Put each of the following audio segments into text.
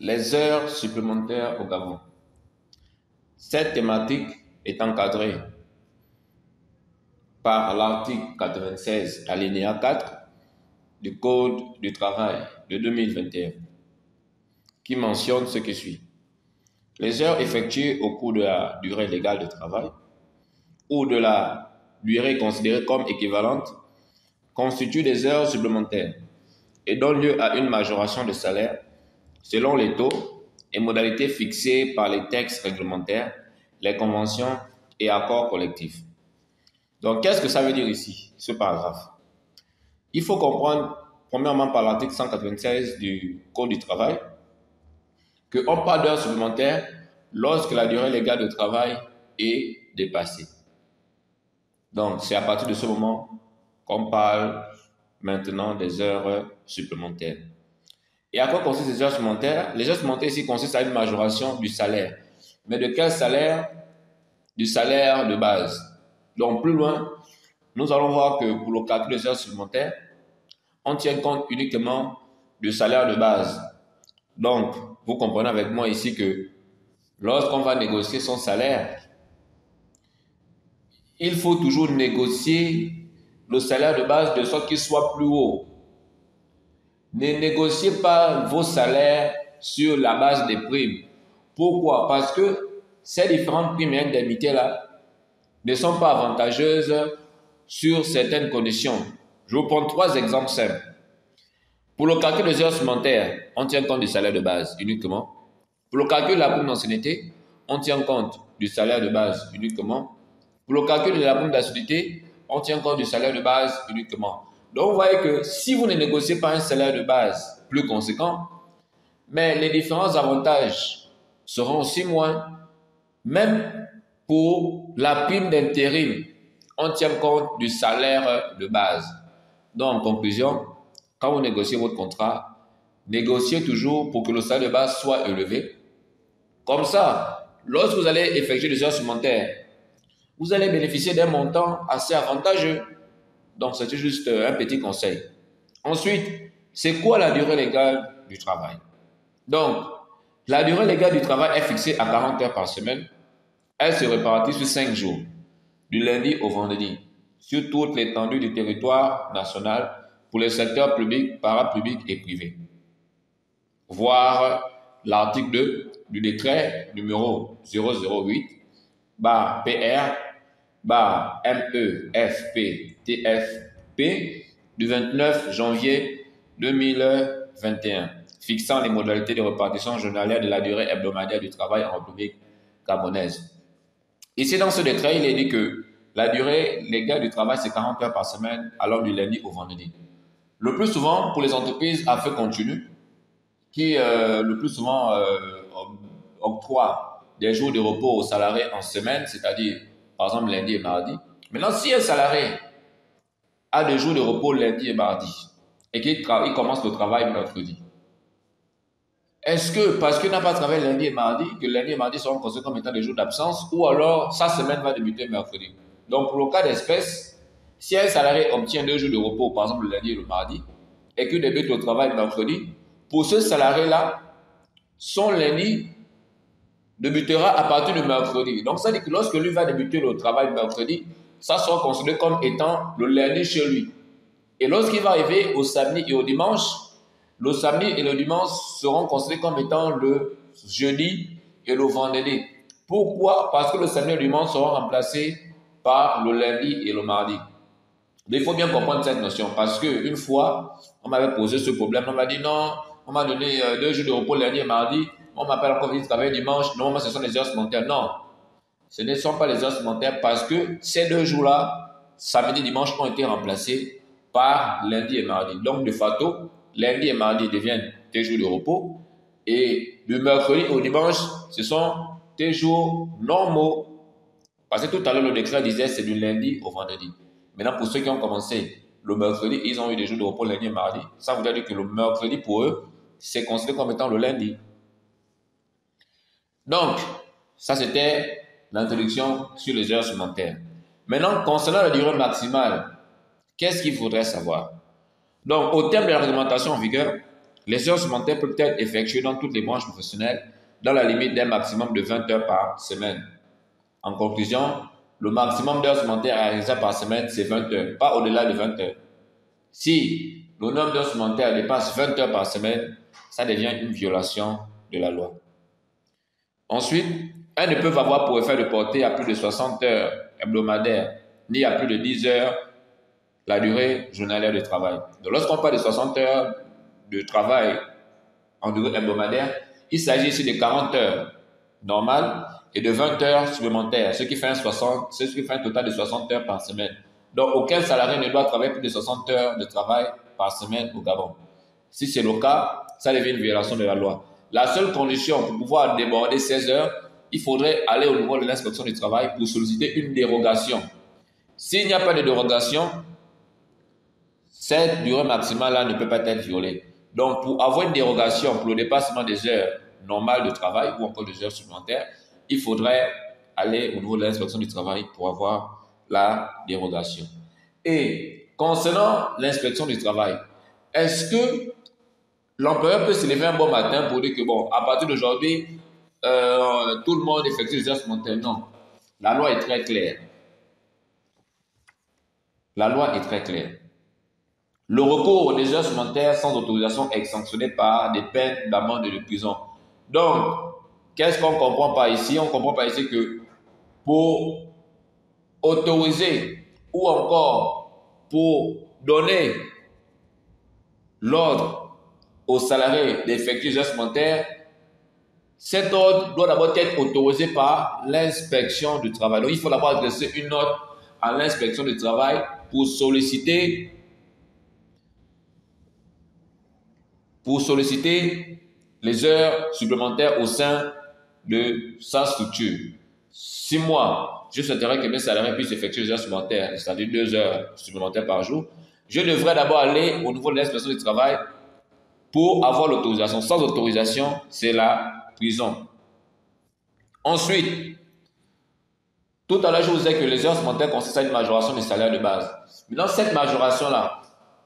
Les heures supplémentaires au Gabon. Cette thématique est encadrée par l'article 96, alinéa 4 du Code du travail de 2021, qui mentionne ce qui suit. Les heures effectuées au cours de la durée légale de travail ou de la durée considérée comme équivalente constituent des heures supplémentaires et donnent lieu à une majoration de salaire selon les taux et modalités fixés par les textes réglementaires, les conventions et accords collectifs. Donc, qu'est-ce que ça veut dire ici, ce paragraphe? Il faut comprendre, premièrement, par l'article 196 du Code du travail, qu'on parle d'heures supplémentaires lorsque la durée légale de travail est dépassée. Donc, c'est à partir de ce moment qu'on parle maintenant des heures supplémentaires. Et à quoi consistent les heures supplémentaires? Les heures supplémentaires ici consistent à une majoration du salaire. Mais de quel salaire? Du salaire de base. Donc, plus loin, nous allons voir que pour le calcul des heures supplémentaires, on tient compte uniquement du salaire de base. Donc, vous comprenez avec moi ici que lorsqu'on va négocier son salaire, il faut toujours négocier le salaire de base de sorte qu'il soit plus haut. Ne négociez pas vos salaires sur la base des primes. Pourquoi? Parce que ces différentes primes et indemnités-là ne sont pas avantageuses sur certaines conditions. Je vous prends 3 exemples simples. Pour le calcul des heures supplémentaires, on tient compte du salaire de base uniquement. Pour le calcul de la prime d'ancienneté, on tient compte du salaire de base uniquement. Pour le calcul de la prime d'ancienneté, on tient compte du salaire de base uniquement. Donc, vous voyez que si vous ne négociez pas un salaire de base plus conséquent, mais les différents avantages seront aussi moins. Même pour la prime d'intérim, on tient compte du salaire de base. Donc, en conclusion, quand vous négociez votre contrat, négociez toujours pour que le salaire de base soit élevé. Comme ça, lorsque vous allez effectuer des heures supplémentaires, vous allez bénéficier d'un montant assez avantageux. Donc, c'est juste un petit conseil. Ensuite, c'est quoi la durée légale du travail? Donc, la durée légale du travail est fixée à 40 heures par semaine. Elle se répartit sur 5 jours, du lundi au vendredi, sur toute l'étendue du territoire national pour les secteurs publics, parapublics et privés. Voir l'article 2 du décret numéro 008-BR-MEFPTFP du 29 janvier 2021, fixant les modalités de répartition journalière de la durée hebdomadaire du travail en République gabonaise. Ici, dans ce décret, il est dit que la durée légale du travail, c'est 40 heures par semaine, alors du lundi au vendredi. Le plus souvent, pour les entreprises à feu continu, qui le plus souvent octroient des jours de repos aux salariés en semaine, c'est-à-dire, par exemple, lundi et mardi. Maintenant, si un salarié a des jours de repos lundi et mardi, et qu'il commence le travail mercredi, est-ce que, parce qu'il n'a pas travaillé lundi et mardi, que lundi et mardi seront considérés comme étant des jours d'absence, ou alors sa semaine va débuter mercredi? Donc, pour le cas d'espèce, si un salarié obtient 2 jours de repos, par exemple le lundi et le mardi, et qu'il débute le travail mercredi, pour ce salarié-là, son lundi débutera à partir de mercredi. Donc, ça veut dire que lorsque lui va débuter le travail mercredi, ça sera considéré comme étant le lundi chez lui. Et lorsqu'il va arriver au samedi et au dimanche, le samedi et le dimanche seront considérés comme étant le jeudi et le vendredi. Pourquoi? Parce que le samedi et le dimanche seront remplacés par le lundi et le mardi. Mais il faut bien comprendre cette notion parce qu'une fois, on m'avait posé ce problème. On m'a dit non, on m'a donné 2 jours de repos lundi et mardi. On m'appelle encore vite travailler dimanche. Normalement, ce sont les heures supplémentaires. Non, ce ne sont pas les heures supplémentaires parce que ces 2 jours-là, samedi et dimanche, ont été remplacés par lundi et mardi. Donc, de facto, lundi et mardi deviennent tes jours de repos. Et du mercredi au dimanche, ce sont tes jours normaux. Parce que tout à l'heure, le décret disait c'est du lundi au vendredi. Maintenant, pour ceux qui ont commencé le mercredi, ils ont eu des jours de repos lundi et mardi. Ça veut dire que le mercredi, pour eux, c'est considéré comme étant le lundi. Donc, ça c'était l'introduction sur les heures supplémentaires. Maintenant, concernant la durée maximale, qu'est-ce qu'il faudrait savoir? Donc, au terme de la réglementation en vigueur, Les heures supplémentaires peuvent être effectuées dans toutes les branches professionnelles dans la limite d'un maximum de 20 heures par semaine. En conclusion, le maximum d'heures supplémentaires réalisables par semaine, c'est 20 heures, pas au-delà de 20 heures. Si le nombre d'heures supplémentaires dépasse 20 heures par semaine, ça devient une violation de la loi. Ensuite, elles ne peuvent avoir pour effet de porter à plus de 60 heures hebdomadaires, ni à plus de 10 heures la durée journalière de travail. Donc, lorsqu'on parle de 60 heures de travail en durée hebdomadaire, il s'agit ici de 40 heures normales et de 20 heures supplémentaires, ce qui fait un total de 60 heures par semaine. Donc, aucun salarié ne doit travailler plus de 60 heures de travail par semaine au Gabon. Si c'est le cas, ça devient une violation de la loi. La seule condition pour pouvoir déborder 16 heures, il faudrait aller au niveau de l'inspection du travail pour solliciter une dérogation. S'il n'y a pas de dérogation, cette durée maximale-là ne peut pas être violée. Donc, pour avoir une dérogation pour le dépassement des heures normales de travail ou encore des heures supplémentaires, il faudrait aller au niveau de l'inspection du travail pour avoir la dérogation. Et concernant l'inspection du travail, est-ce que l'employeur peut se lever un bon matin pour dire que, bon, à partir d'aujourd'hui, tout le monde effectue des heures supplémentaires? Non. La loi est très claire. La loi est très claire. Le recours aux heures supplémentaires sans autorisation est sanctionné par des peines d'amende et de prison. Donc, qu'est-ce qu'on ne comprend pas ici? On ne comprend pas ici que pour autoriser ou encore pour donner l'ordre aux salariés d'effectuer des heures supplémentaires, cet ordre doit d'abord être autorisé par l'inspection du travail. Donc, il faut d'abord adresser une note à l'inspection du travail pour solliciter les heures supplémentaires au sein de sa structure. Si moi, je souhaiterais que mes salariés puissent effectuer des heures supplémentaires, c'est-à-dire 2 heures supplémentaires par jour, je devrais d'abord aller au niveau de l'inspection du travail pour avoir l'autorisation. Sans autorisation, c'est la prison. Ensuite, tout à l'heure, je vous disais que les heures supplémentaires consistent à une majoration du salaire de base. Mais dans cette majoration-là,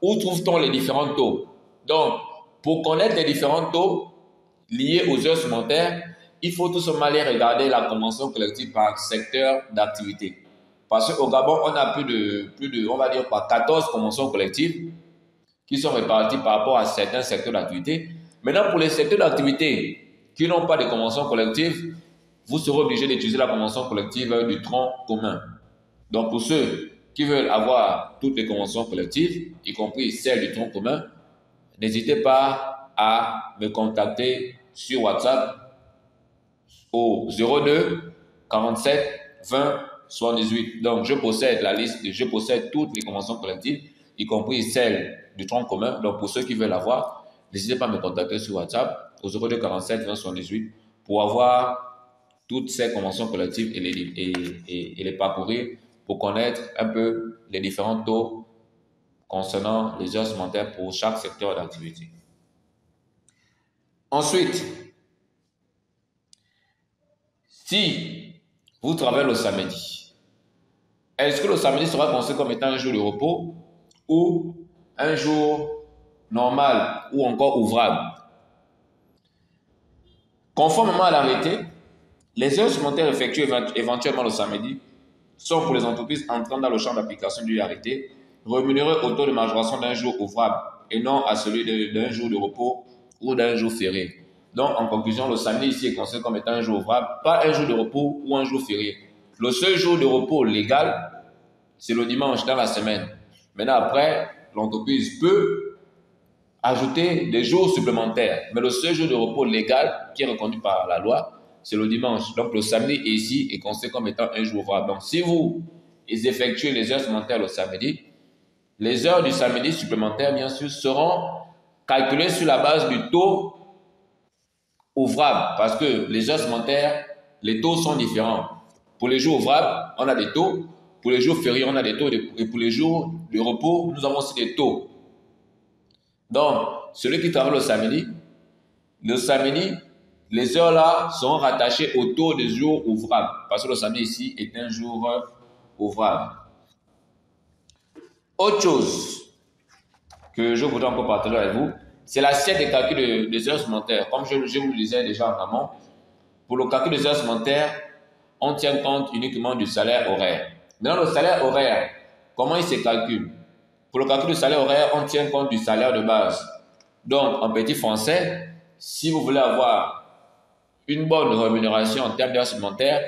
où trouve-t-on les différents taux? Donc, pour connaître les différents taux liés aux heures supplémentaires, il faut tout simplement aller regarder la convention collective par secteur d'activité. Parce qu'au Gabon, on a plus de, on va dire, 14 conventions collectives qui sont réparties par rapport à certains secteurs d'activité. Maintenant, pour les secteurs d'activité qui n'ont pas de convention collective, vous serez obligé d'utiliser la convention collective du tronc commun. Donc, pour ceux qui veulent avoir toutes les conventions collectives, y compris celles du tronc commun, n'hésitez pas à me contacter sur WhatsApp au 02 47 20 78. Donc, je possède la liste, je possède toutes les conventions collectives, y compris celles du tronc commun. Donc, pour ceux qui veulent avoir, n'hésitez pas à me contacter sur WhatsApp au 02 47 20 78 pour avoir toutes ces conventions collectives et les parcourir pour connaître un peu les différents taux concernant les heures supplémentaires pour chaque secteur d'activité. Ensuite, si vous travaillez le samedi, est-ce que le samedi sera considéré comme étant un jour de repos ou un jour normal ou encore ouvrable? Conformément à l'arrêté, les heures supplémentaires effectuées éventuellement le samedi sont pour les entreprises entrant dans le champ d'application du arrêté rémunérées au taux de majoration d'un jour ouvrable et non à celui d'un jour de repos ou d'un jour férié. Donc, en conclusion, le samedi ici est considéré comme étant un jour ouvrable, pas un jour de repos ou un jour férié. Le seul jour de repos légal, c'est le dimanche dans la semaine. Maintenant, après, l'entreprise peut ajouter des jours supplémentaires. Mais le seul jour de repos légal qui est reconnu par la loi, c'est le dimanche. Donc, le samedi ici est considéré comme étant un jour ouvrable. Donc, si vous effectuez les heures supplémentaires le samedi, les heures du samedi supplémentaires, bien sûr, seront calculées sur la base du taux ouvrable. Parce que les heures supplémentaires, les taux sont différents. Pour les jours ouvrables, on a des taux. Pour les jours fériés, on a des taux. Et pour les jours de repos, nous avons aussi des taux. Donc, celui qui travaille le samedi, les heures là seront rattachées au taux des jours ouvrables. Parce que le samedi ici est un jour ouvrable. Autre chose que je voudrais encore partager avec vous, c'est l'assiette des calculs des heures supplémentaires. Comme je vous le disais déjà en amont, pour le calcul des heures supplémentaires, on tient compte uniquement du salaire horaire. Maintenant, le salaire horaire, comment il se calcule? Pour le calcul du salaire horaire, on tient compte du salaire de base. Donc, en petit français, si vous voulez avoir une bonne rémunération en termes d'heures supplémentaires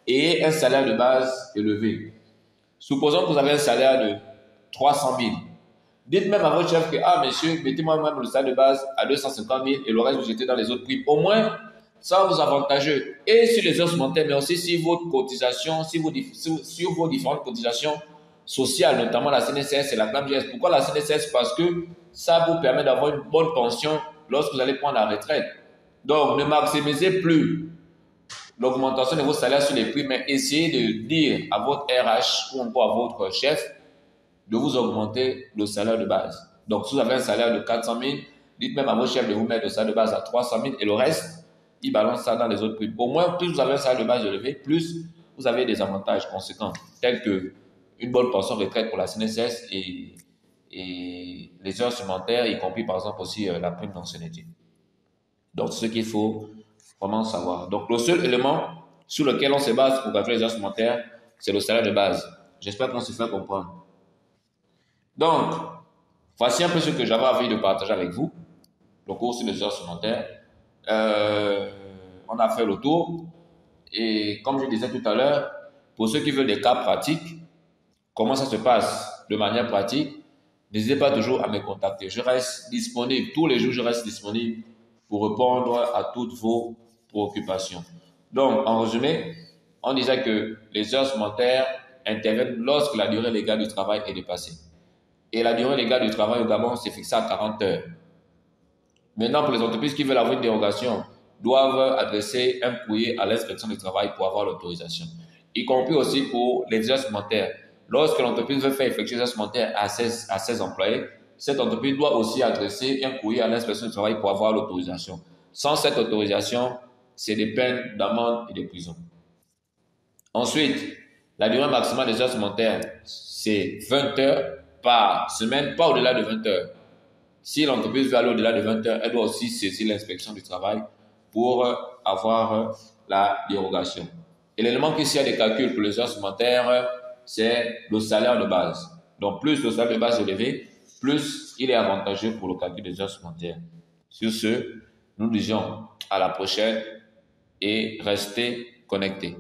et un salaire de base élevé, supposons que vous avez un salaire de 300 000. Dites même à votre chef que, ah, monsieur, mettez-moi même le salaire de base à 250 000 et le reste, vous jetez dans les autres primes. Au moins, ça va vous avantageux. Et sur les heures supplémentaires, mais aussi sur votre cotisation, sur vos différentes cotisations sociales, notamment la CNSS et la CNAMGS. Pourquoi la CNSS? Parce que ça vous permet d'avoir une bonne pension lorsque vous allez prendre la retraite. Donc, ne maximisez plus l'augmentation de vos salaires sur les prix, mais essayez de dire à votre RH ou encore à votre chef de vous augmenter le salaire de base. Donc, si vous avez un salaire de 400 000, dites même à votre chef de vous mettre le salaire de base à 300 000 et le reste, il balance ça dans les autres prix. Au moins, plus vous avez un salaire de base élevé, plus vous avez des avantages conséquents, tels que une bonne pension retraite pour la CNSS et les heures supplémentaires, y compris par exemple aussi la prime d'ancienneté. Donc, c'est ce qu'il faut vraiment savoir. Donc, le seul élément sur lequel on se base pour calculer les heures supplémentaires, c'est le salaire de base. J'espère qu'on se fait comprendre. Donc, voici un peu ce que j'avais envie de partager avec vous, le cours sur les heures supplémentaires. On a fait le tour et comme je disais tout à l'heure, pour ceux qui veulent des cas pratiques, comment ça se passe de manière pratique, n'hésitez pas toujours à me contacter. Je reste disponible, tous les jours je reste disponible pour répondre à toutes vos préoccupations. Donc, en résumé, on disait que les heures supplémentaires interviennent lorsque la durée légale du travail est dépassée. Et la durée légale du travail au Gabon, c'est fixé à 40 heures. Maintenant, pour les entreprises qui veulent avoir une dérogation, doivent adresser un courrier à l'inspection du travail pour avoir l'autorisation. Y compris aussi pour les heures supplémentaires. Lorsque l'entreprise veut faire effectuer les heures supplémentaires à ses employés, cette entreprise doit aussi adresser un courrier à l'inspection du travail pour avoir l'autorisation. Sans cette autorisation, c'est des peines d'amende et de prison. Ensuite, la durée maximale des heures supplémentaires, c'est 20 heures par semaine, pas au-delà de 20 heures. Si l'entreprise veut aller au-delà de 20 heures, elle doit aussi saisir l'inspection du travail pour avoir la dérogation. Et l'élément qui sert des calculs pour les heures supplémentaires, c'est le salaire de base. Donc, plus le salaire de base est élevé, plus il est avantageux pour le calcul des heures supplémentaires. Sur ce, nous disons à la prochaine et restez connectés.